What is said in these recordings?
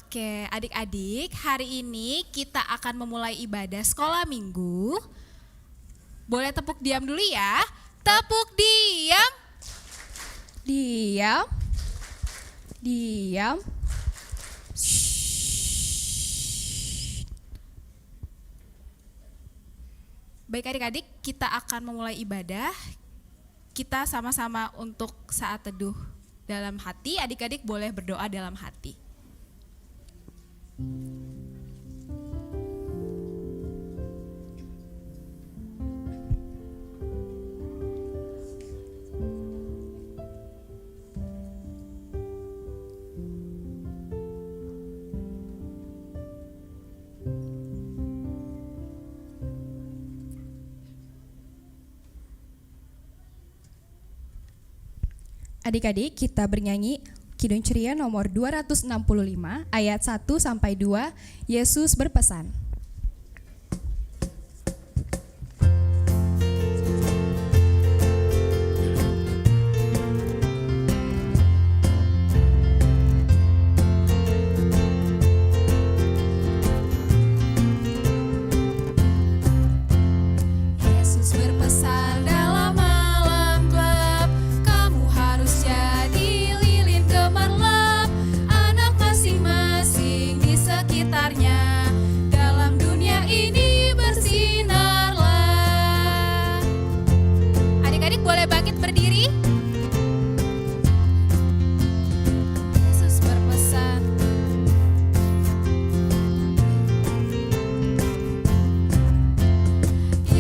Oke, adik-adik, hari ini kita akan memulai ibadah sekolah minggu. Boleh tepuk diam dulu ya. Tepuk diam. Diam. Diam. Baik adik-adik, kita akan memulai ibadah. Kita sama-sama untuk saat teduh dalam hati. Adik-adik boleh berdoa dalam hati. Adik-adik, kita bernyanyi Kidung Ceria nomor 265 ayat 1 sampai 2, Yesus berpesan. Yesus berpesan dalam malam gelap, kamu harus jadi lilin gemerlap, anak masing-masing di sekitarnya, dalam dunia ini bersinarlah. Adik-adik boleh bangkit berdiri? Yesus berpesan.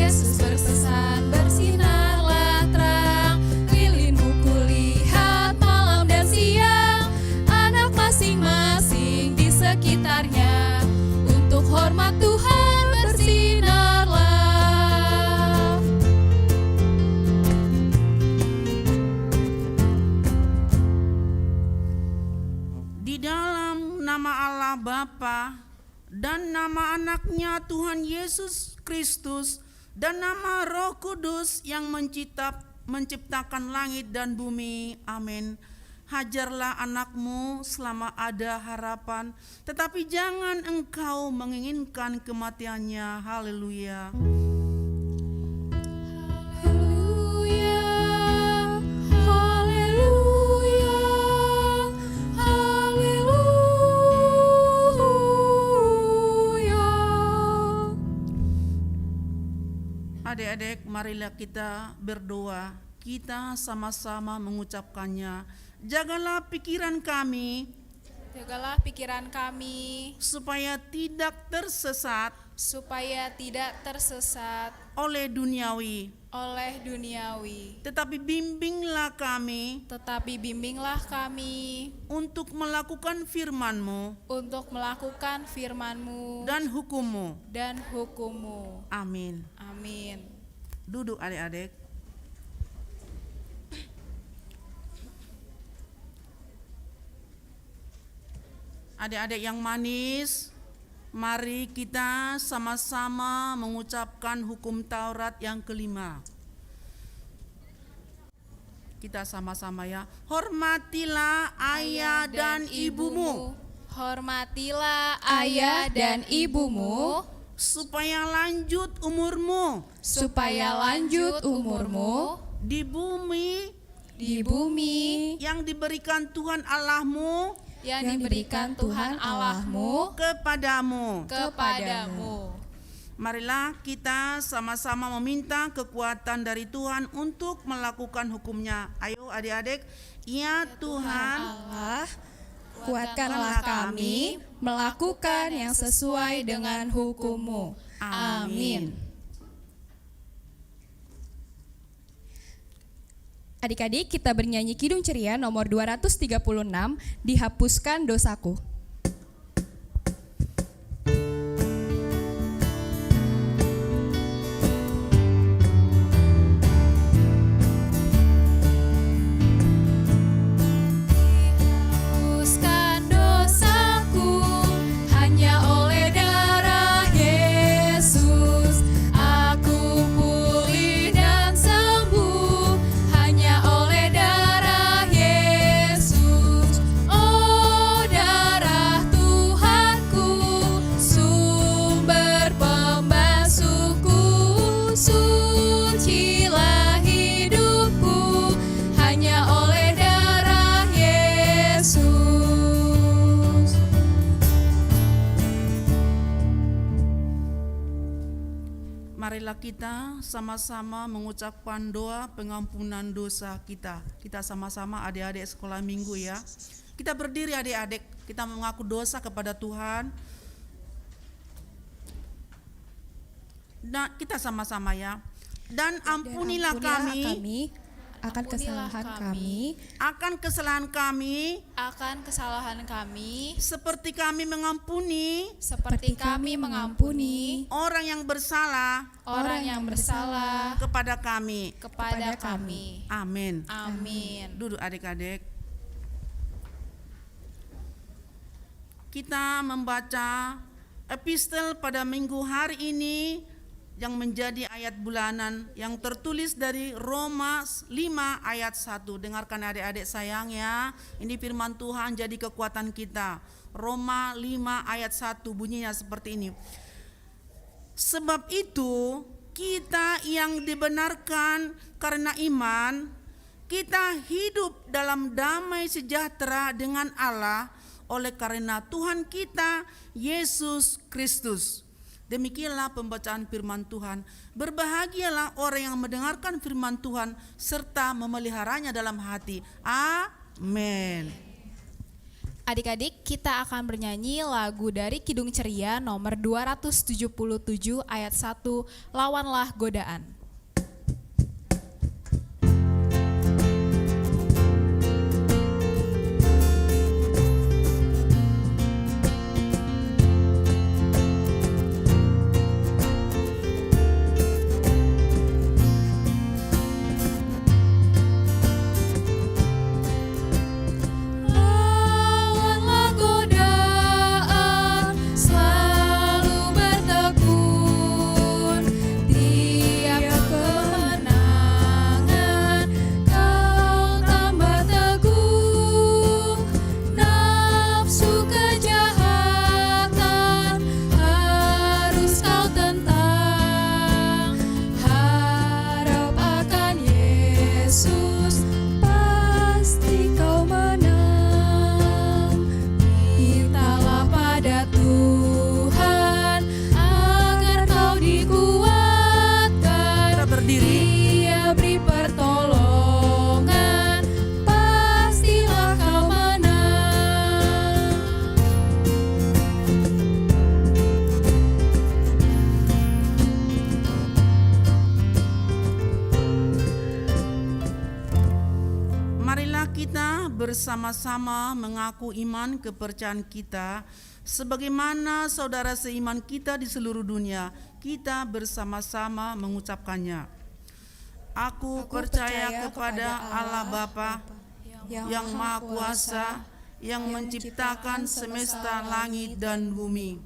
Yesus berpesan, bersinarlah terang, lilinmu kulihat malam dan siang, anak masing-masing di sekitarnya, untuk hormat Tuhan bersinarlah. Di dalam nama Allah Bapa dan nama anaknya Tuhan Yesus Kristus dan nama Roh Kudus yang menciptakan langit dan bumi. Amin. Hajarlah anakmu selama ada harapan, tetapi jangan engkau menginginkan kematiannya. Haleluya. Haleluya, haleluya, haleluya. Adik-adik, marilah kita berdoa. Kita sama-sama mengucapkannya. Jagalah pikiran kami Jagalah pikiran kami supaya tidak tersesat supaya tidak tersesat oleh duniawi, oleh duniawi. tetapi bimbinglah kami Tetapi bimbinglah kami untuk melakukan firman-Mu untuk melakukan firman-Mu dan hukum-Mu. dan hukum-Mu. Amin. Amin. Duduk adik-adik. Adik-adik yang manis, mari kita sama-sama mengucapkan hukum Taurat yang kelima. Kita sama-sama ya. Hormatilah ayah dan ibumu, Hormatilah ayah dan ibumu supaya lanjut umurmu supaya lanjut umurmu di bumi di bumi yang diberikan Tuhan Allahmu yang diberikan Tuhan Allahmu kepadamu. kepadamu. Marilah kita sama-sama meminta kekuatan dari Tuhan untuk melakukan hukumnya. Ayo adik-adik, ya Tuhan, Allah, kuatkanlah kami melakukan yang sesuai dengan hukum-Mu. Amin. Adik-adik, kita bernyanyi Kidung Ceria nomor 236, Dihapuskan Dosaku. Hapuskan dosaku hanya oleh darah Yesus. Aku pulih dan sembuh hanya oleh darah Yesus. Oh darah Marilah kita sama-sama mengucapkan doa pengampunan dosa kita. Kita sama-sama adik-adik sekolah minggu ya. Kita berdiri adik-adik, kita mengaku dosa kepada Tuhan. Dan kita sama-sama ya. Dan ampunilah kami akan kesalahan kami akan kesalahan kami akan kesalahan kami seperti kami mengampuni seperti kami mengampuni orang yang bersalah kepada kami. kepada kami. Amin. Amin. Duduk adik-adik. Kita membaca epistel pada minggu hari ini yang menjadi ayat bulanan yang tertulis dari Roma 5 ayat 1. Dengarkan adik-adik sayang ya. Ini firman Tuhan jadi kekuatan kita. Roma 5 ayat 1 bunyinya seperti ini. Sebab itu kita yang dibenarkan karena iman, kita hidup dalam damai sejahtera dengan Allah oleh karena Tuhan kita Yesus Kristus. Demikianlah pembacaan firman Tuhan. Berbahagialah orang yang mendengarkan firman Tuhan serta memeliharanya dalam hati. Amin. Adik-adik, kita akan bernyanyi lagu dari Kidung Ceria nomor 277 ayat 1, Lawanlah Godaan. Bersama-sama mengaku iman kepercayaan kita sebagaimana saudara seiman kita di seluruh dunia. Kita bersama-sama mengucapkannya. Aku percaya kepada Allah Bapa yang Maha Kuasa, yang menciptakan semesta langit dan bumi.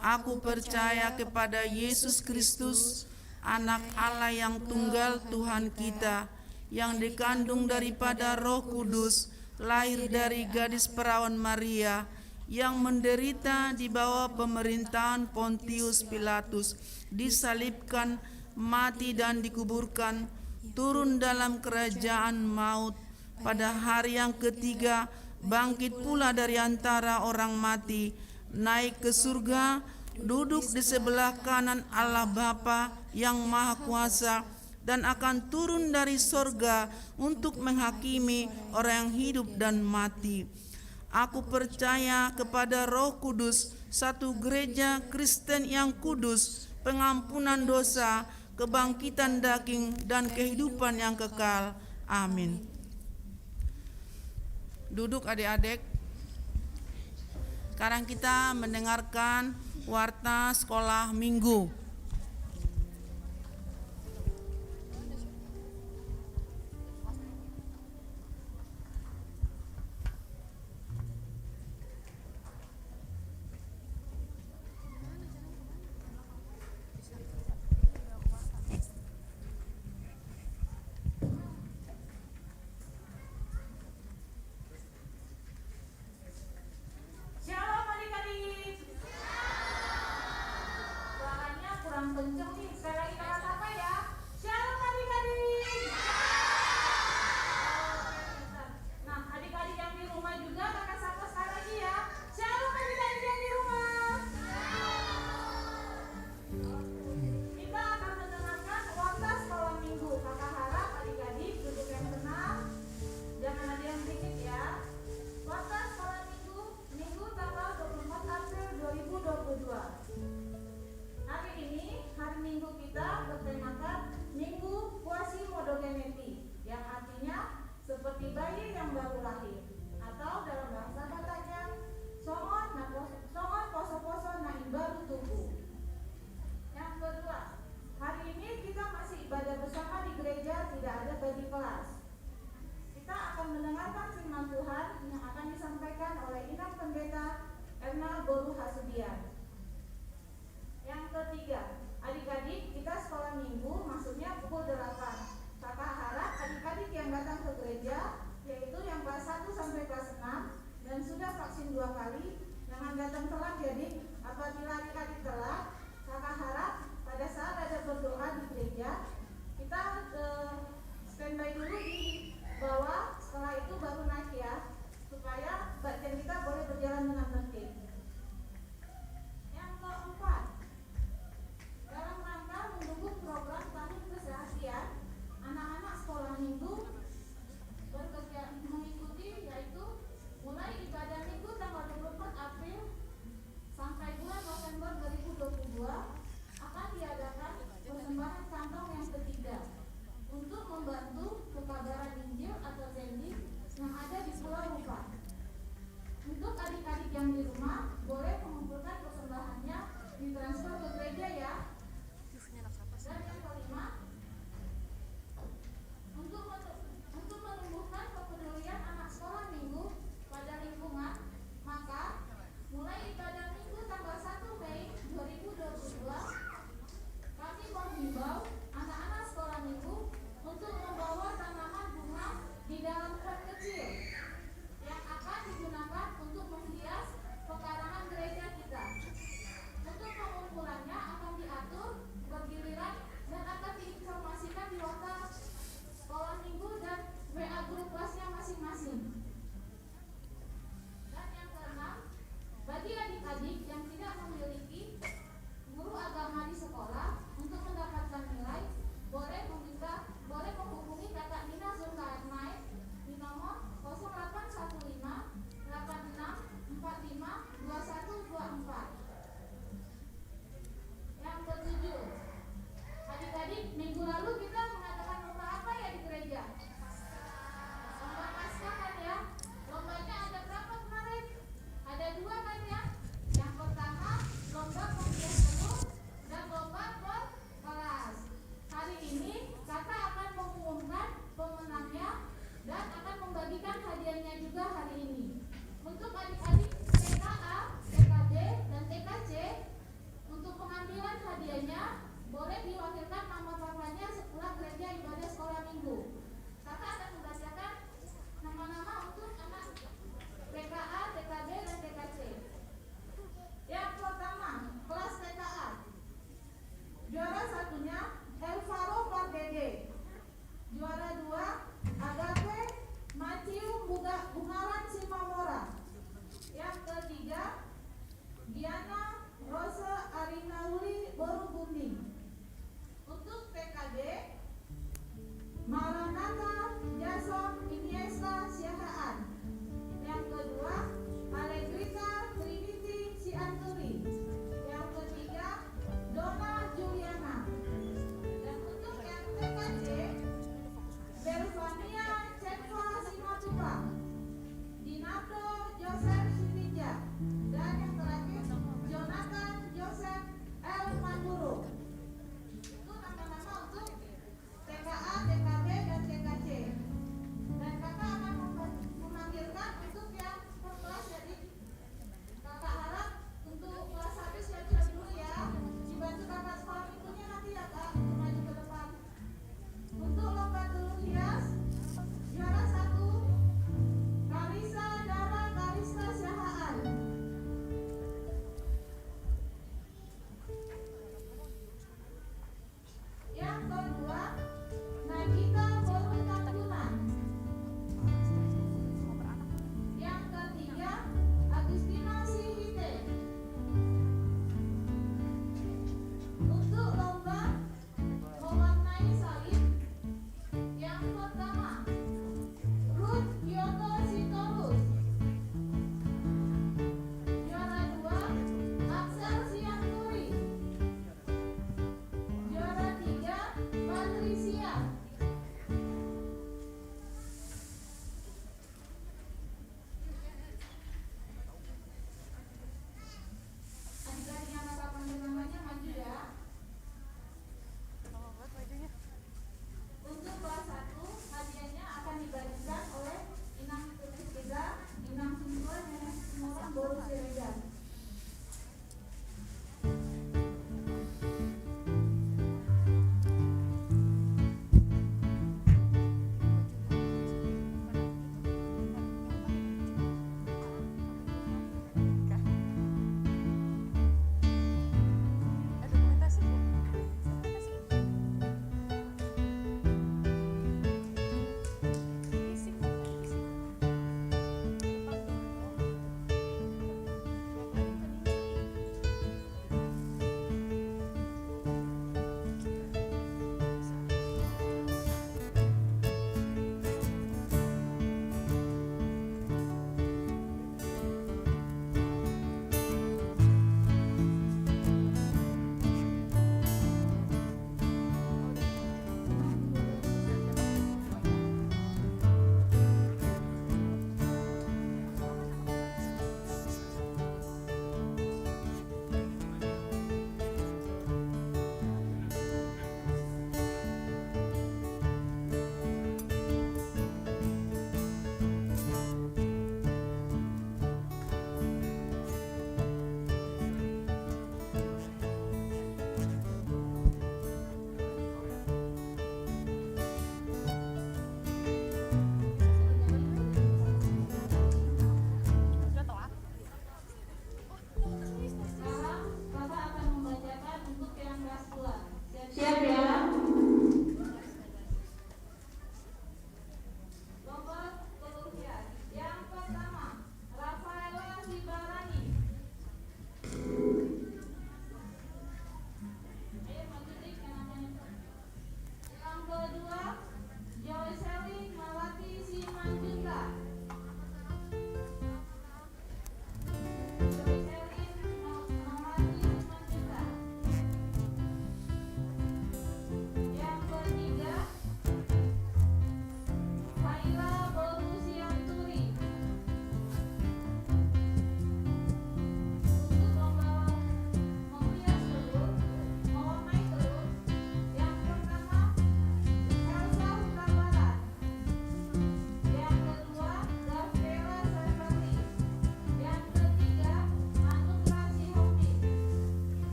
Aku percaya kepada Yesus Kristus, Anak Allah yang tunggal Tuhan kita, yang dikandung daripada Roh Kudus, lahir dari gadis perawan Maria, yang menderita di bawah pemerintahan Pontius Pilatus, disalibkan, mati dan dikuburkan, turun dalam kerajaan maut, pada hari yang ketiga bangkit pula dari antara orang mati, naik ke surga, duduk di sebelah kanan Allah Bapa yang Maha Kuasa, dan akan turun dari sorga untuk menghakimi orang yang hidup dan mati. Aku percaya kepada Roh Kudus, satu gereja Kristen yang kudus, pengampunan dosa, kebangkitan daging, dan kehidupan yang kekal. Amin. Duduk adik-adik. Sekarang kita mendengarkan warta sekolah minggu. datang telat. Jadi apabila adik-adik telat, kakak harap pada saat ada berdoa di gereja, kita standby dulu di bawah, setelah itu baru naik ya, supaya bacaan kita boleh berjalan dengan tertib. Yang keempat, dalam rangka mendukung program tahun keseharian anak-anak sekolah minggu mengikuti, yaitu mulai ibadah minggu tanggal 24 April sampai bulan November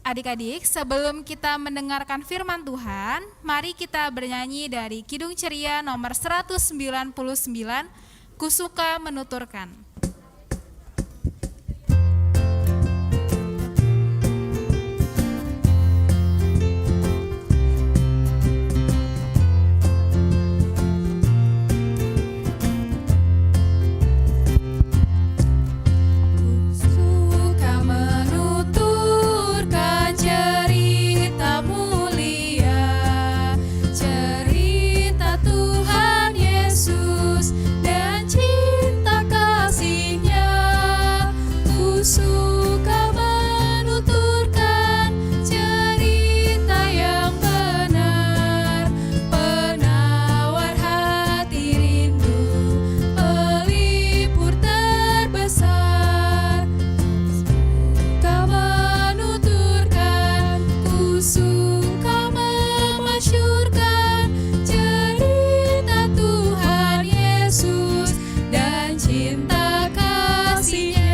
Adik-adik, sebelum kita mendengarkan firman Tuhan, mari kita bernyanyi dari Kidung Ceria nomor 199, Kusuka Menuturkan. Suka menuturkan cerita mulia, cerita Tuhan Yesus dan cinta kasih-Nya. Ku suka menuturkan cerita yang benar, penawar hati rindu, pelipur terbesar. Suka menuturkan, ku suka memasyurkan cerita Tuhan Yesus dan cinta kasih-Nya.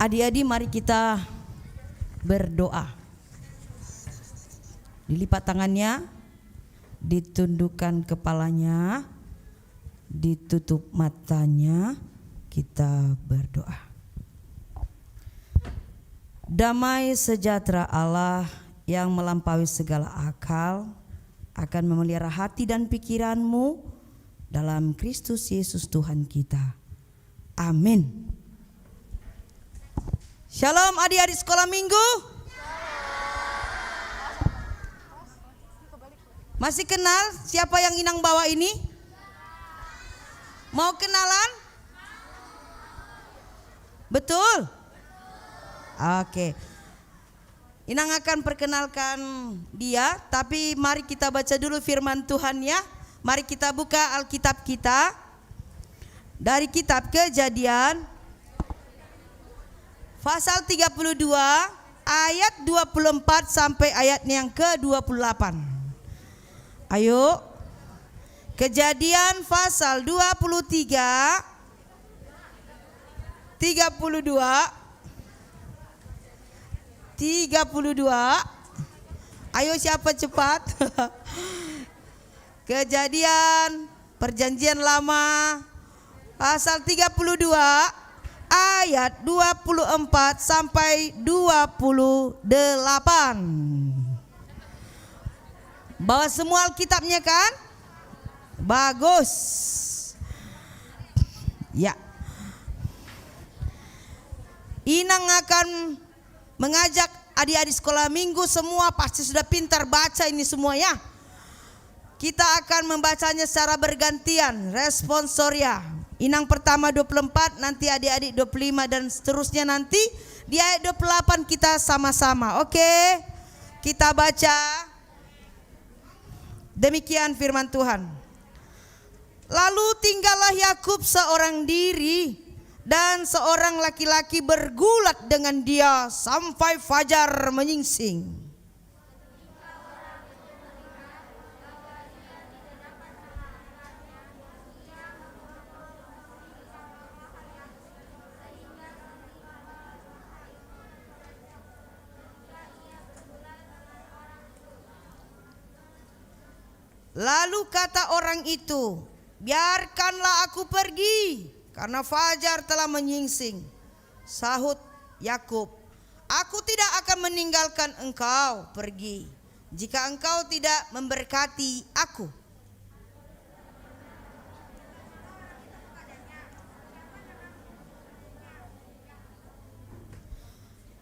Adik-adik, mari kita berdoa. Dilipat tangannya, ditundukkan kepalanya, ditutup matanya, kita berdoa. Damai sejahtera Allah yang melampaui segala akal akan memelihara hati dan pikiranmu dalam Kristus Yesus Tuhan kita. Amin. Shalom adik-adik sekolah minggu. Masih kenal siapa yang Inang bawa ini? Mau kenalan? Betul? Oke. Inang akan perkenalkan dia, tapi mari kita baca dulu firman Tuhan ya. Mari kita buka Alkitab kita dari kitab Kejadian pasal 32 ayat 24 sampai ayatnya yang ke-28. Ayo. Kejadian pasal 23 32 Ayo siapa cepat? Kejadian Perjanjian Lama pasal 32 ayat 24 sampai 28. Bawa semua Alkitabnya kan? Bagus. Ya. Inang akan mengajak adik-adik sekolah minggu semua pasti sudah pintar baca ini semua ya. Kita akan membacanya secara bergantian, responsoria. Inang pertama 24, nanti adik-adik 25 dan seterusnya nanti di ayat 28 kita sama-sama. Oke? Kita baca. Demikian firman Tuhan. Lalu tinggallah Yakub seorang diri dan seorang laki-laki bergulat dengan dia sampai fajar menyingsing. Lalu kata orang itu, biarkanlah aku pergi, karena fajar telah menyingsing. Sahut Yakub, aku tidak akan meninggalkan engkau pergi, jika engkau tidak memberkati aku.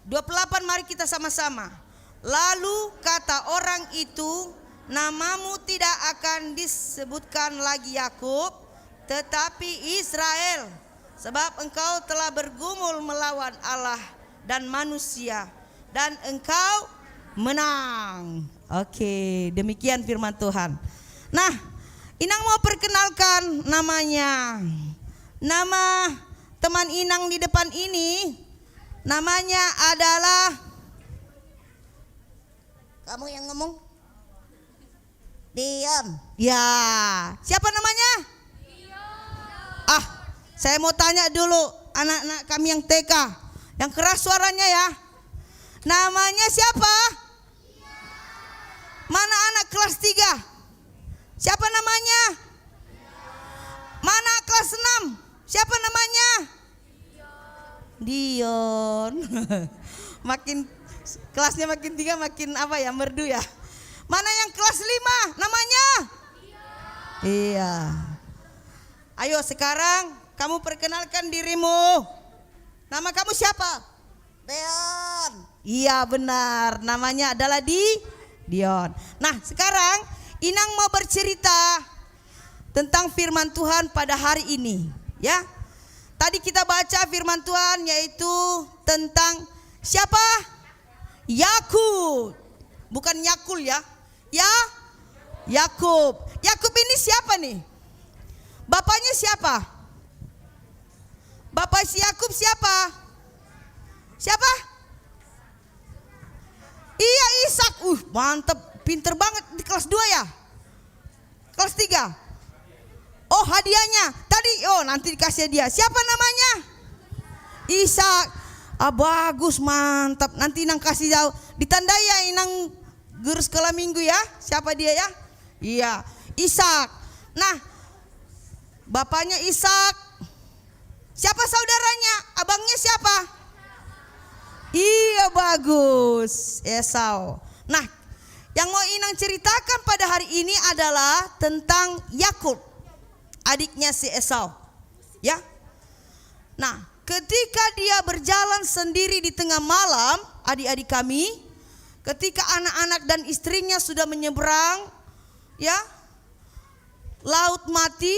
Dua 28 mari kita sama-sama. Lalu kata orang itu, namamu tidak akan disebutkan lagi Yakub, tetapi Israel, sebab engkau telah bergumul melawan Allah dan manusia, dan engkau menang. Oke, demikian firman Tuhan. Nah, Inang mau perkenalkan namanya. Nama teman Inang di depan ini Namanya adalah, kamu yang ngomong? Dion. Ya, siapa namanya? Ah, saya mau tanya dulu anak-anak kami yang TK, yang keras suaranya ya. Namanya siapa? Mana anak kelas 3? Siapa namanya? Mana kelas 6? Siapa namanya? Dion. Makin kelasnya makin 3 makin apa ya, merdu ya. Mana yang kelas 5? Namanya? Iya. Ayo sekarang kamu perkenalkan dirimu. Nama kamu siapa? Dion. Iya benar, namanya adalah Dion. Nah sekarang Inang mau bercerita tentang firman Tuhan pada hari ini, ya. Tadi kita baca firman Tuhan yaitu tentang siapa? Yakub. Bukan Yakul ya. Yakub. Yakub ini siapa nih? Bapaknya siapa? Bapak si Yakub siapa? Siapa? Iya, Ishak. Mantep. Pinter banget di kelas 2 ya? Kelas 3? Oh hadiahnya. Tadi, nanti dikasih dia. Siapa namanya? Ishak. Bagus, mantap. Nanti Inang kasih tahu. Ditandai ya Inang guru sekolah minggu ya. Siapa dia ya? Iya, Ishak. Nah, bapaknya Ishak. Siapa saudaranya? Abangnya siapa? Iya, bagus. Esau. Nah, yang mau Inang ceritakan pada hari ini adalah tentang Yakub, adiknya si Esau. Ya. Nah, ketika dia berjalan sendiri di tengah malam, adik-adik kami, ketika anak-anak dan istrinya sudah menyeberang, ya, laut mati,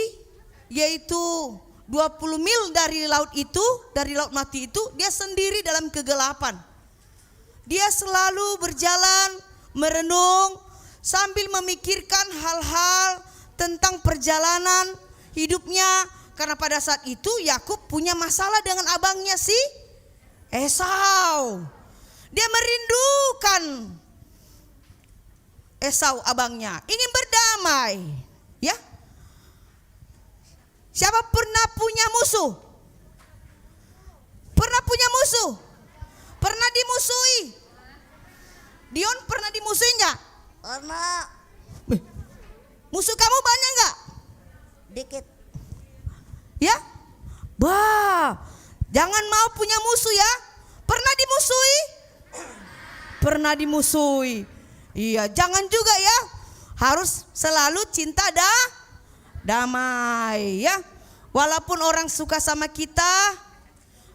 yaitu 20 mil dari laut mati itu, dia sendiri dalam kegelapan. Dia selalu berjalan merenung sambil memikirkan hal-hal tentang perjalanan hidupnya, karena pada saat itu Yakub punya masalah dengan abangnya si Esau. Dia merindukan Esau abangnya, ingin berdamai, ya. Siapa pernah punya musuh? Pernah punya musuh? Pernah dimusuhi? Dion pernah dimusuhi enggak? Pernah. Musuh kamu banyak enggak? Dikit. Ya? Jangan mau punya musuh ya. Pernah dimusuhi? Pernah dimusuhi. Iya, jangan juga ya. Harus selalu cinta damai ya. Walaupun orang suka sama kita,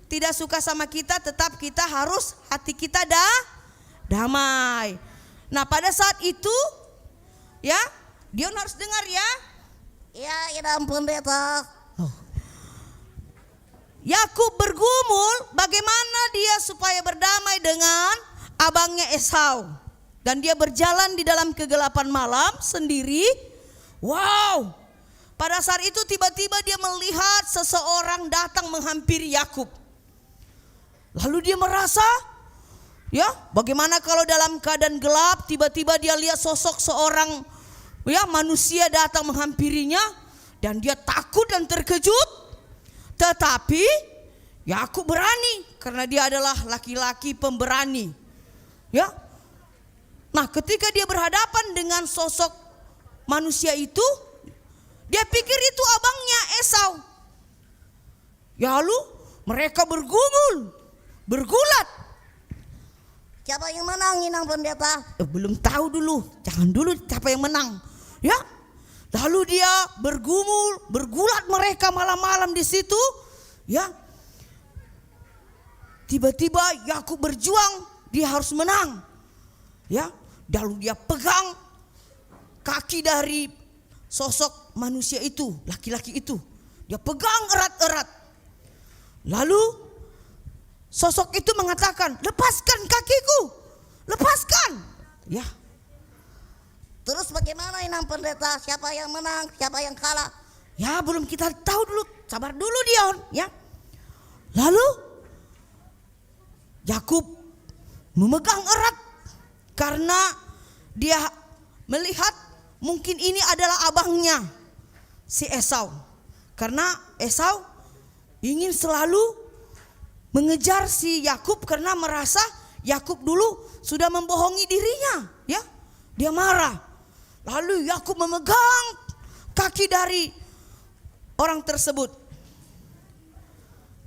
tidak suka sama kita, tetap kita harus hati kita damai. Nah pada saat itu ya, Dion harus dengar ya. Ya ampun beta. Yakub bergumul bagaimana dia supaya berdamai dengan abangnya Esau. Dan dia berjalan di dalam kegelapan malam sendiri. Wow. Pada saat itu tiba-tiba dia melihat seseorang datang menghampiri Yakub. Lalu dia merasa, ya, bagaimana kalau dalam keadaan gelap tiba-tiba dia lihat sosok seorang manusia datang menghampirinya, dan dia takut dan terkejut. Tetapi Yakub berani karena dia adalah laki-laki pemberani. Ya. Nah, ketika dia berhadapan dengan sosok manusia itu, dia pikir itu abangnya Esau. Ya, lalu mereka bergulat. Siapa yang menang, Inang Pendeta? Belum tahu dulu, jangan dulu siapa yang menang. Ya, lalu dia bergulat mereka malam-malam di situ. Ya, tiba-tiba Yakub berjuang, dia harus menang. Ya, lalu dia pegang kaki dari sosok manusia itu, laki-laki itu. Dia pegang erat-erat. Lalu sosok itu mengatakan, lepaskan kakiku, lepaskan. Ya. Terus bagaimana Inang Pendeta? Siapa yang menang, siapa yang kalah? Ya belum kita tahu dulu, sabar dulu Dion. Ya. Lalu Yakub memegang erat karena dia melihat mungkin ini adalah abangnya si Esau. Karena Esau ingin selalu mengejar si Yakub karena merasa Yakub dulu sudah membohongi dirinya, ya. Dia marah. Lalu Yakub memegang kaki dari orang tersebut.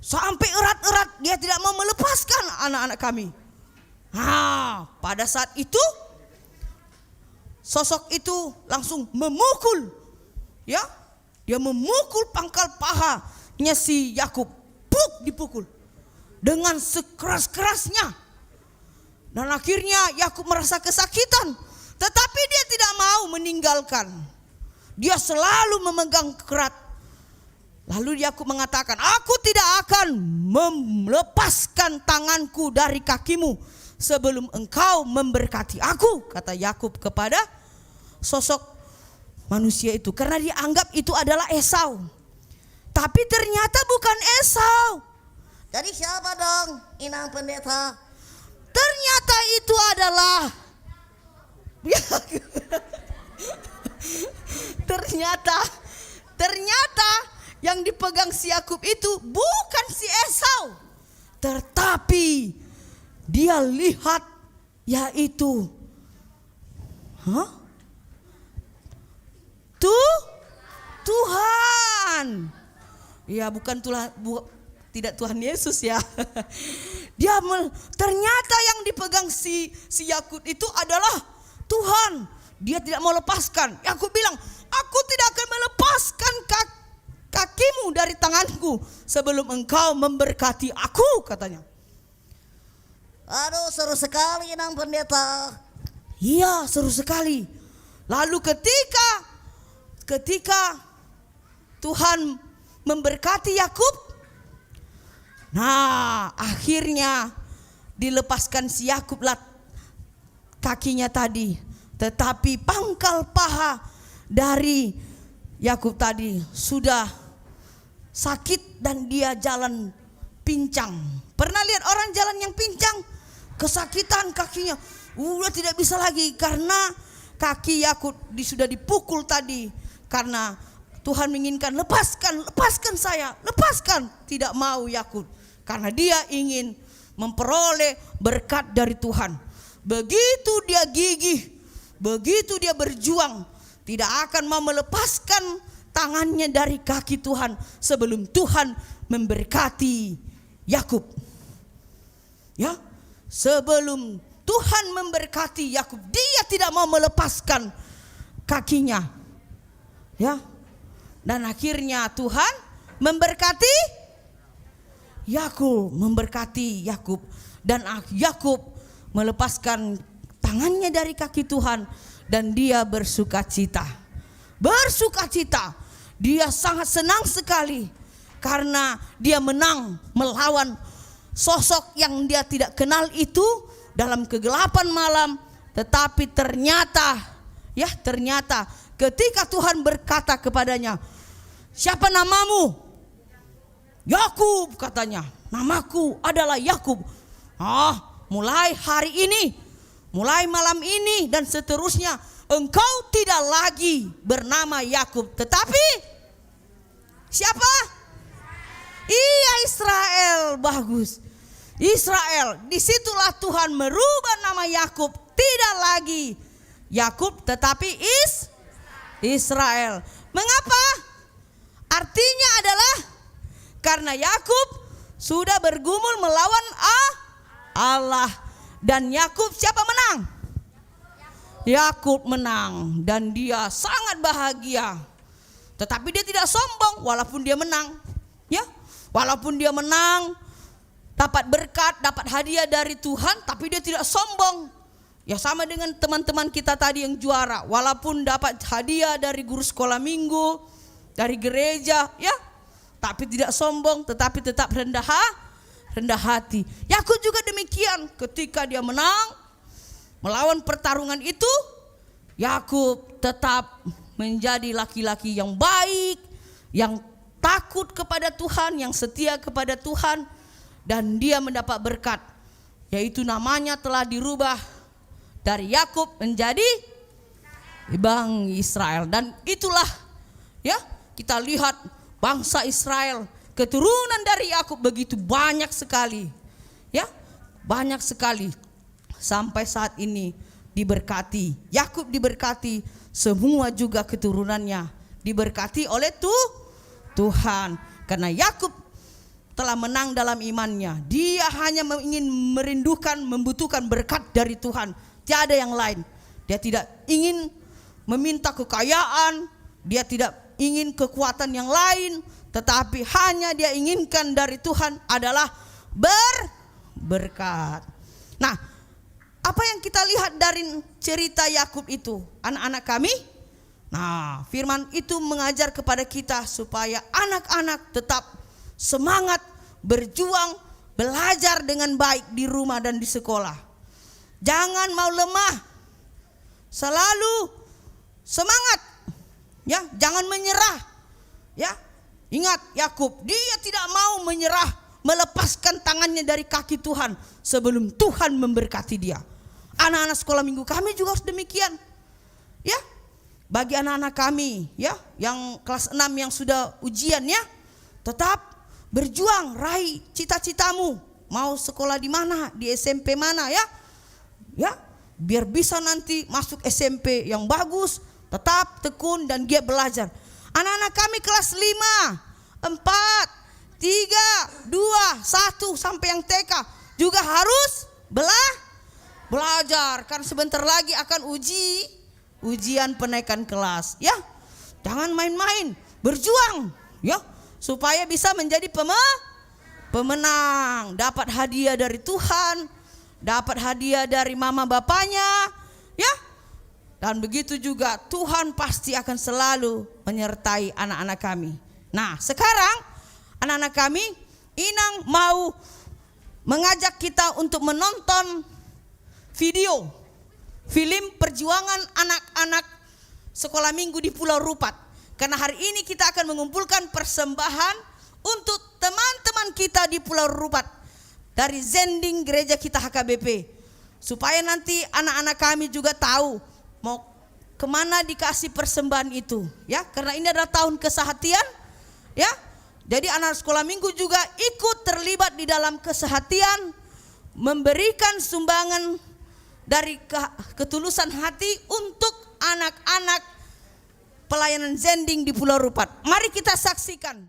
Sampai erat-erat, dia tidak mau melepaskan anak-anak kami. Pada saat itu sosok itu langsung memukul, ya. Dia memukul pangkal pahanya si Yakub. Dipukul dengan sekeras-kerasnya. Dan akhirnya Yakub merasa kesakitan, tetapi dia tidak mau meninggalkan. Dia selalu memegang erat. Lalu Yakub mengatakan, aku tidak akan melepaskan tanganku dari kakimu sebelum engkau memberkati aku, kata Yakub kepada sosok manusia itu. Karena dianggap itu adalah Esau. Tapi ternyata bukan Esau. Jadi siapa dong, Inang Pendeta? Ternyata itu adalah ternyata yang dipegang si Yakub itu bukan si Esau, tetapi dia lihat yaitu Tuhan. Ya, bukan tidak Tuhan Yesus ya. Ternyata yang dipegang si Yakub itu adalah Tuhan. Dia tidak mau lepaskan. Yakub bilang, aku tidak akan melepaskan kakimu dari tanganku sebelum engkau memberkati aku, katanya. Aduh, seru sekali Inang Pendeta. Iya, seru sekali. Lalu ketika Tuhan memberkati Yakub, akhirnya dilepaskan si Yakub kakinya tadi. Tetapi pangkal paha dari Yakub tadi sudah sakit dan dia jalan pincang. Pernah lihat orang jalan yang pincang? Kesakitan kakinya. Udah tidak bisa lagi karena kaki Yakub sudah dipukul tadi. Karena Tuhan menginginkan, lepaskan saya, lepaskan. Tidak mau Yakub. Karena dia ingin memperoleh berkat dari Tuhan. Begitu dia gigih, begitu dia berjuang, tidak akan mau melepaskan tangannya dari kaki Tuhan sebelum Tuhan memberkati Yakub. Ya, sebelum Tuhan memberkati Yakub, dia tidak mau melepaskan kakinya. Ya. Dan akhirnya Tuhan memberkati Yakub, dan Yakub melepaskan tangannya dari kaki Tuhan dan dia bersukacita. Dia sangat senang sekali karena dia menang melawan sosok yang dia tidak kenal itu dalam kegelapan malam. Tetapi ternyata ketika Tuhan berkata kepadanya, siapa namamu? Yakub, katanya. Namaku adalah Yakub. Mulai hari ini, mulai malam ini dan seterusnya, engkau tidak lagi bernama Yakub, tetapi siapa? Iya, Israel. Bagus, Israel. Disitulah Tuhan merubah nama Yakub, tidak lagi Yakub tetapi Israel. Mengapa? Artinya adalah karena Yakub sudah bergumul melawan Allah. Dan Yakub siapa menang? Yakub menang dan dia sangat bahagia. Tetapi dia tidak sombong walaupun dia menang. Ya, walaupun dia menang, dapat berkat, dapat hadiah dari Tuhan, tapi dia tidak sombong. Ya, sama dengan teman-teman kita tadi yang juara, walaupun dapat hadiah dari guru sekolah minggu, dari gereja, ya, tapi tidak sombong, tetapi tetap rendah hati. Yakub juga demikian, ketika dia menang melawan pertarungan itu, Yakub tetap menjadi laki-laki yang baik, yang takut kepada Tuhan, yang setia kepada Tuhan, dan dia mendapat berkat. yaitu namanya telah dirubah dari Yakub menjadi Bang Israel. Dan itulah ya, kita lihat bangsa Israel, keturunan dari Yakub begitu banyak sekali. Ya, banyak sekali sampai saat ini diberkati. Yakub diberkati, semua juga keturunannya diberkati oleh Tuhan. Karena Yakub telah menang dalam imannya. Dia hanya ingin merindukan, membutuhkan berkat dari Tuhan, tiada yang lain. Dia tidak ingin meminta kekayaan, dia tidak ingin kekuatan yang lain, tetapi hanya dia inginkan dari Tuhan adalah berkat. Nah, apa yang kita lihat dari cerita Yakub itu, anak-anak kami? Nah, firman itu mengajar kepada kita supaya anak-anak tetap semangat berjuang, belajar dengan baik di rumah dan di sekolah. Jangan mau lemah, selalu semangat. Ya, jangan menyerah. Ya, ingat Yakub, dia tidak mau menyerah, melepaskan tangannya dari kaki Tuhan sebelum Tuhan memberkati dia. Anak-anak sekolah minggu kami juga harus demikian. Ya, bagi anak-anak kami ya, yang kelas 6 yang sudah ujian ya, tetap berjuang, raih cita-citamu. Mau sekolah di mana, di SMP mana ya? Ya, biar bisa nanti masuk SMP yang bagus, tetap tekun dan giat belajar. Anak-anak kami kelas 5, 4, 3, 2, 1 sampai yang TK juga harus belajar, karena sebentar lagi akan ujian penaikan kelas ya. Jangan main-main, berjuang ya, supaya bisa menjadi pemenang, dapat hadiah dari Tuhan, dapat hadiah dari mama bapaknya ya. Dan begitu juga Tuhan pasti akan selalu menyertai anak-anak kami. Nah, sekarang anak-anak kami, Inang mau mengajak kita untuk menonton video film perjuangan anak-anak sekolah minggu di Pulau Rupat. Karena hari ini kita akan mengumpulkan persembahan untuk teman-teman kita di Pulau Rupat dari Zending gereja kita HKBP, supaya nanti anak-anak kami juga tahu mau kemana dikasih persembahan itu ya. Karena ini adalah tahun kesehatian ya. Jadi anak sekolah minggu juga ikut terlibat di dalam kesehatian, memberikan sumbangan dari ketulusan hati untuk anak-anak pelayanan Zending di Pulau Rupat. Mari kita saksikan.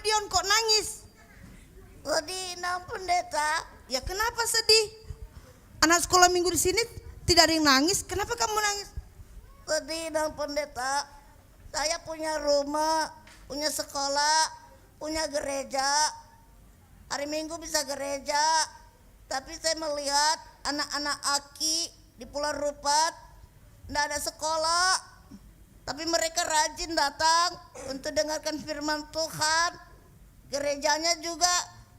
Dion kok nangis? Sedih Inang Pendeta. Ya kenapa sedih? Anak sekolah minggu di sini tidak ada yang nangis. Kenapa kamu nangis? Sedih Inang Pendeta. Saya punya rumah, punya sekolah, punya gereja. Hari Minggu bisa gereja. Tapi saya melihat anak-anak Aki di Pulau Rupat tidak ada sekolah. Tapi mereka rajin datang untuk dengarkan firman Tuhan. Gerejanya juga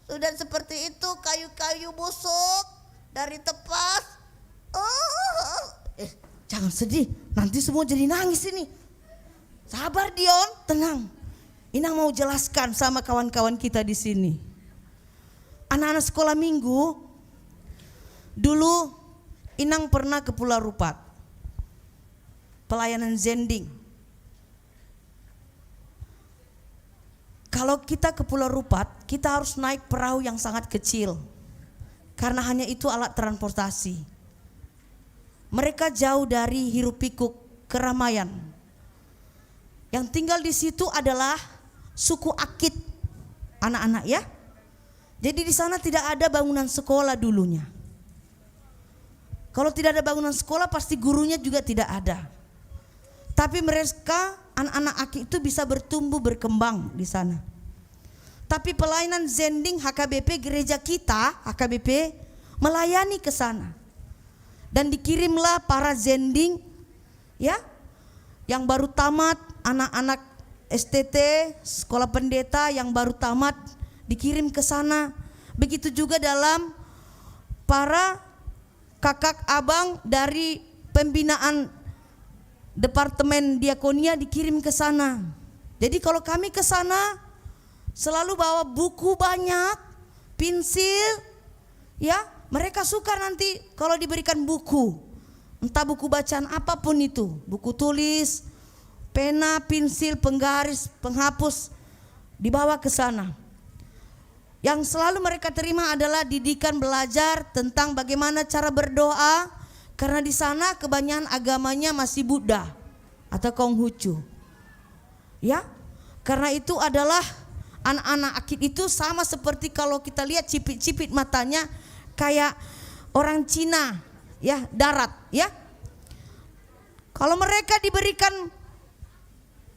sudah seperti itu, kayu-kayu busuk dari tepas. Jangan sedih, nanti semua jadi nangis ini. Sabar Dion, tenang. Inang mau jelaskan sama kawan-kawan kita di sini. Anak-anak sekolah minggu, dulu Inang pernah ke Pulau Rupat. Pelayanan zending. Kalau kita ke Pulau Rupat, kita harus naik perahu yang sangat kecil. Karena hanya itu alat transportasi. Mereka jauh dari hiruk pikuk keramaian. Yang tinggal di situ adalah suku Akit, anak-anak ya. Jadi di sana tidak ada bangunan sekolah dulunya. Kalau tidak ada bangunan sekolah pasti gurunya juga tidak ada. Tapi mereka anak-anak Akit itu bisa bertumbuh berkembang di sana. Tapi pelayanan zending HKBP gereja kita HKBP melayani ke sana. Dan dikirimlah para zending ya yang baru tamat, anak-anak STT sekolah pendeta yang baru tamat dikirim ke sana. Begitu juga dalam para kakak abang dari pembinaan departemen diakonia dikirim ke sana. Jadi kalau kami ke sana selalu bawa buku banyak, pensil, ya mereka suka nanti kalau diberikan buku, entah buku bacaan apapun itu, buku tulis, pena, pensil, penggaris, penghapus, dibawa ke sana. Yang selalu mereka terima adalah didikan belajar tentang bagaimana cara berdoa, karena di sana kebanyakan agamanya masih Buddha atau Konghucu. Ya, karena itu adalah anak-anak Akit itu sama seperti kalau kita lihat cipit-cipit matanya kayak orang Cina, ya darat, ya. Kalau mereka diberikan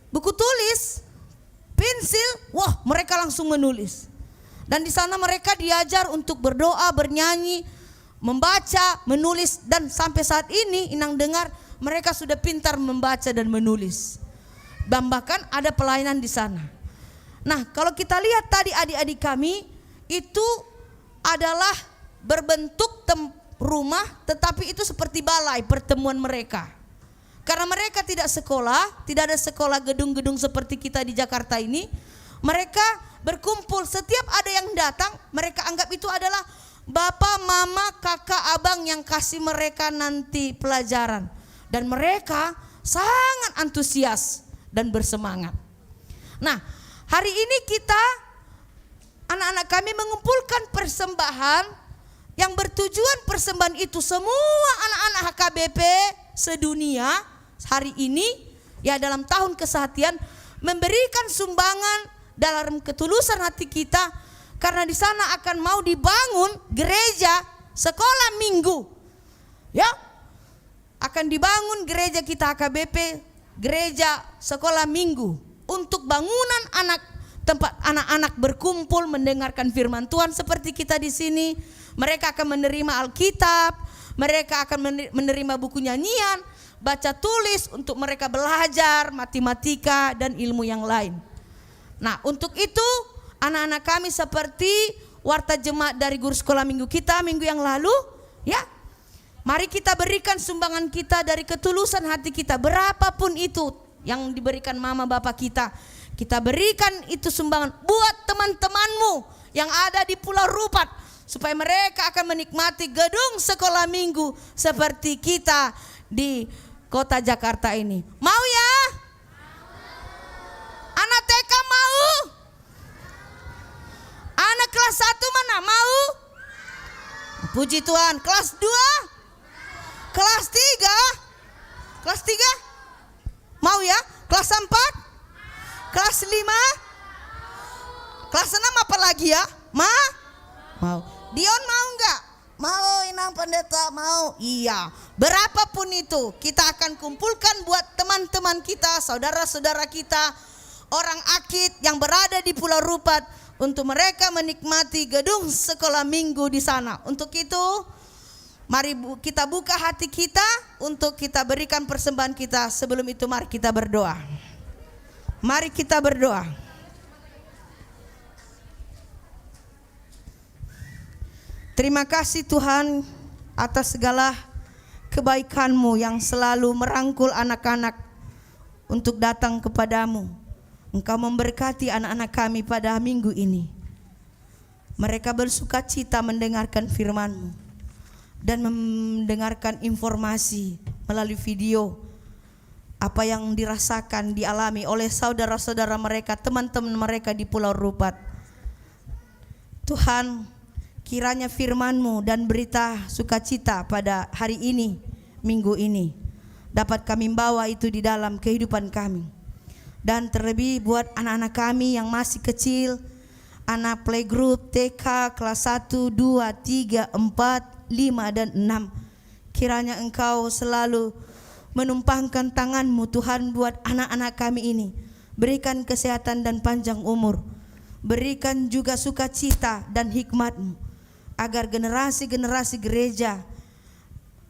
buku tulis, pensil, wah mereka langsung menulis. Dan di sana mereka diajar untuk berdoa, bernyanyi, membaca, menulis, dan sampai saat ini Inang dengar mereka sudah pintar membaca dan menulis. Dan bahkan ada pelayanan di sana. Nah, kalau kita lihat tadi adik-adik kami itu adalah berbentuk rumah, tetapi itu seperti balai pertemuan mereka. Karena mereka tidak sekolah, tidak ada sekolah gedung-gedung seperti kita di Jakarta ini. Mereka berkumpul, setiap ada yang datang mereka anggap itu adalah bapak, mama, kakak, abang yang kasih mereka nanti pelajaran. Dan mereka sangat antusias dan bersemangat. Nah, hari ini kita anak-anak kami mengumpulkan persembahan yang bertujuan persembahan itu semua anak-anak HKBP sedunia hari ini ya dalam tahun kesehatian memberikan sumbangan dalam ketulusan hati kita, karena di sana akan mau dibangun gereja sekolah minggu. Ya. Akan dibangun gereja kita HKBP, gereja sekolah minggu untuk bangunan tempat anak-anak berkumpul mendengarkan firman Tuhan seperti kita di sini. Mereka akan menerima Alkitab, mereka akan menerima buku nyanyian, baca tulis untuk mereka belajar matematika dan ilmu yang lain. Nah, untuk itu anak-anak kami seperti warta jemaat dari guru sekolah minggu kita minggu yang lalu, ya. Mari kita berikan sumbangan kita dari ketulusan hati kita, berapapun itu yang diberikan mama bapak kita. Kita berikan itu sumbangan buat teman-temanmu yang ada di Pulau Rupat, supaya mereka akan menikmati gedung sekolah minggu seperti kita di kota Jakarta ini. Mau ya? Anak TK mau? Anak kelas 1 mana mau? Puji Tuhan. Kelas 2? Kelas 3? Kelas 3? Mau ya? Kelas 4? Kelas 5? Kelas 6 apa lagi ya? Mau. Dion mau nggak? Mau Inang Pendeta, mau. Iya, berapapun itu kita akan kumpulkan buat teman-teman kita, saudara-saudara kita, orang Akit yang berada di Pulau Rupat untuk mereka menikmati gedung sekolah minggu di sana. Untuk itu, mari kita buka hati kita untuk kita berikan persembahan kita. Sebelum itu mari kita berdoa. Mari kita berdoa. Terima kasih Tuhan atas segala kebaikan-Mu yang selalu merangkul anak-anak untuk datang kepadamu. Engkau memberkati anak-anak kami pada minggu ini. Mereka bersuka cita mendengarkan firman-Mu dan mendengarkan informasi melalui video apa yang dirasakan, dialami oleh saudara-saudara mereka, teman-teman mereka di Pulau Rupat. Tuhan, kiranya firman-Mu dan berita sukacita pada hari ini, minggu ini, dapat kami bawa itu di dalam kehidupan kami. Dan terlebih buat anak-anak kami yang masih kecil, anak playgroup TK kelas 1, 2, 3, 4, 5 dan 6. Kiranya Engkau selalu menumpangkan tangan-Mu Tuhan buat anak-anak kami ini. Berikan kesehatan dan panjang umur. Berikan juga sukacita dan hikmat-Mu, agar generasi-generasi gereja,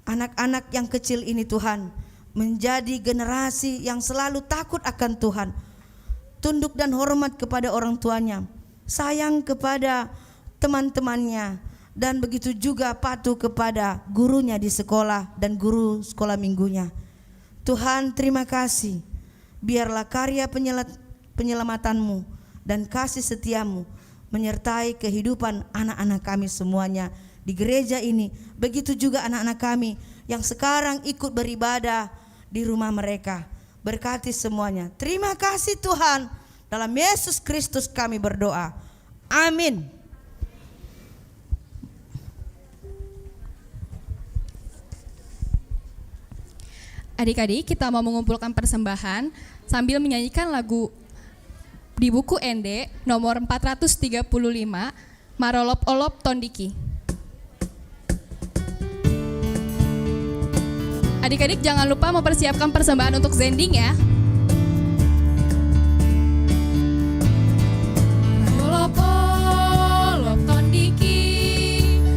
anak-anak yang kecil ini Tuhan, menjadi generasi yang selalu takut akan Tuhan, tunduk dan hormat kepada orang tuanya, sayang kepada teman-temannya, dan begitu juga patuh kepada gurunya di sekolah dan guru sekolah minggunya. Tuhan, terima kasih. Biarlah karya penyelamatanmu dan kasih setiamu menyertai kehidupan anak-anak kami semuanya di gereja ini. Begitu juga anak-anak kami yang sekarang ikut beribadah di rumah mereka. Berkati semuanya. Terima kasih Tuhan. Dalam Yesus Kristus kami berdoa. Amin. Adik-adik, kita mau mengumpulkan persembahan sambil menyanyikan lagu di buku ND nomor 435, Marolop Olop Tondiki. Adik-adik jangan lupa mempersiapkan persembahan untuk zending ya. Marolop olop tondiki,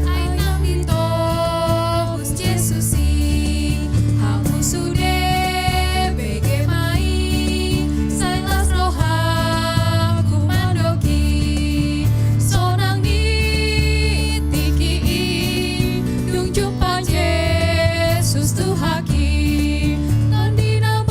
ainang ditobus Yesusi, hamu sude bege mai, sailas roha kumandoki, sonang ditiki, dung jumpa Yesus Tuhaki, tondina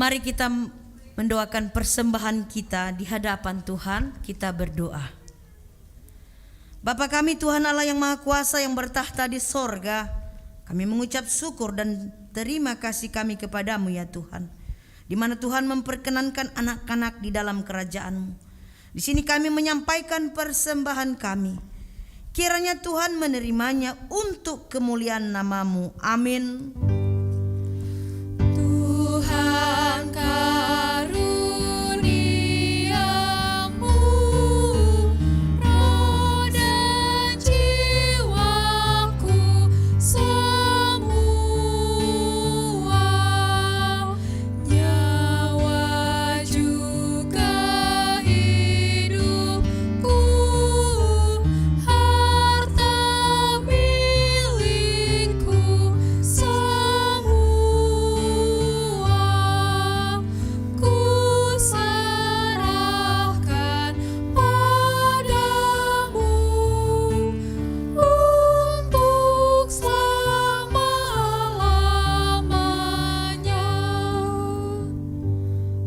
Mari kita mendoakan persembahan kita di hadapan Tuhan. Kita berdoa. Bapa kami Tuhan Allah yang Maha Kuasa yang bertahta di sorga, kami mengucap syukur dan terima kasih kami kepadamu ya Tuhan, di mana Tuhan memperkenankan anak-anak di dalam kerajaan-Mu. Di sini kami menyampaikan persembahan kami. Kiranya Tuhan menerimanya untuk kemuliaan nama-Mu. Amin. Tuhan karuniamu, roh dan jiwaku semua, nyawa juga hidupku, harta milikku semua, ku serahkan padamu untuk selama-lamanya.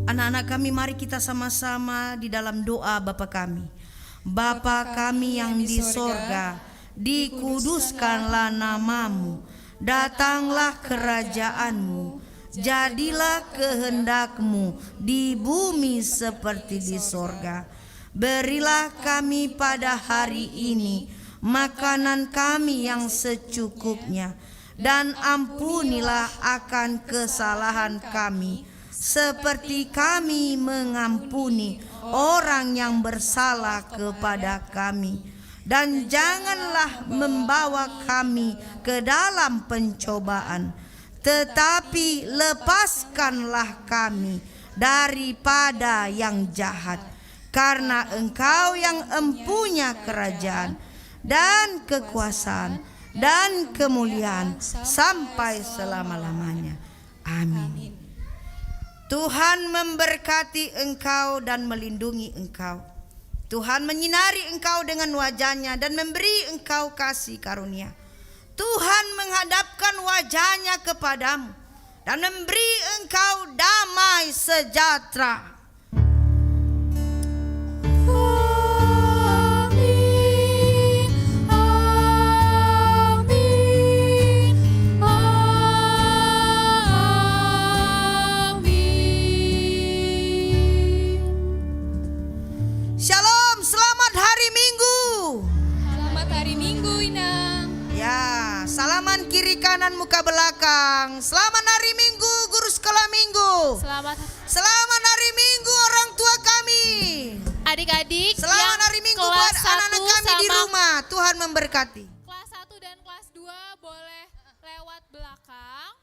Anak-anak kami, mari kita sama-sama di dalam doa Bapa kami. Bapa kami yang di sorga, dikuduskanlah namamu, datanglah kerajaanmu, jadilah kehendakmu di bumi seperti di sorga. Berilah kami pada hari ini makanan kami yang secukupnya, dan ampunilah akan kesalahan kami, seperti kami mengampuni orang yang bersalah kepada kami. Dan janganlah membawa kami ke dalam pencobaan, tetapi lepaskanlah kami daripada yang jahat. Karena Engkau yang empunya kerajaan dan kekuasaan dan kemuliaan sampai selama-lamanya. Amin. Tuhan memberkati engkau dan melindungi engkau. Tuhan menyinari engkau dengan wajah-Nya dan memberi engkau kasih karunia. Tuhan menghadapkan wajah-Nya kepadamu dan memberi engkau damai sejahtera. Shalom, selamat hari Minggu. Selamat hari Minggu, Inang. Ya, salaman kiri kanan muka belakang. Selamat hari Minggu guru sekolah Minggu. Selamat hari Minggu orang tua kami. Adik-adik Selamat yang hari Minggu kelas buat anak-anak 1 kami di sama rumah. Tuhan memberkati. kelas 1 dan kelas 2 boleh lewat belakang.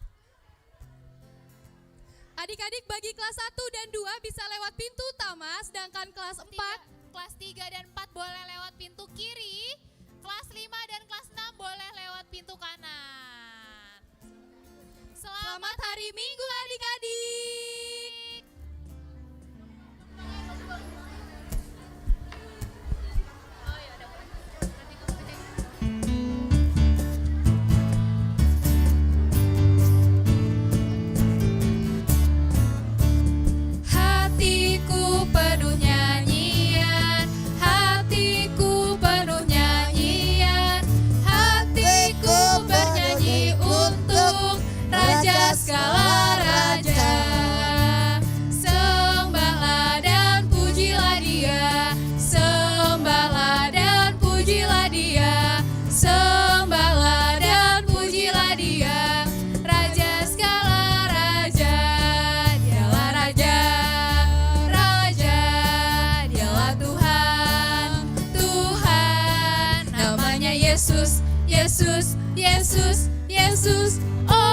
Adik-adik bagi kelas 1 dan 2 bisa lewat pintu utama, sedangkan kelas 4 Kelas 3 dan 4 boleh lewat pintu kiri. Kelas 5 dan kelas 6 boleh lewat pintu kanan. Selamat hari Minggu adik-adik. Hatiku penuh nyanyian, hatiku penuh nyanyian, hatiku bernyanyi untuk Raja segala raja. Sembahlah dan pujilah Dia, sembahlah dan pujilah Dia, sembahlah dan pujilah Dia. Raja segala raja, Dialah Raja, Raja, Dialah Tuhan, Tuhan. Namanya Yesus, Yesus, Yesus, Yesus. Oh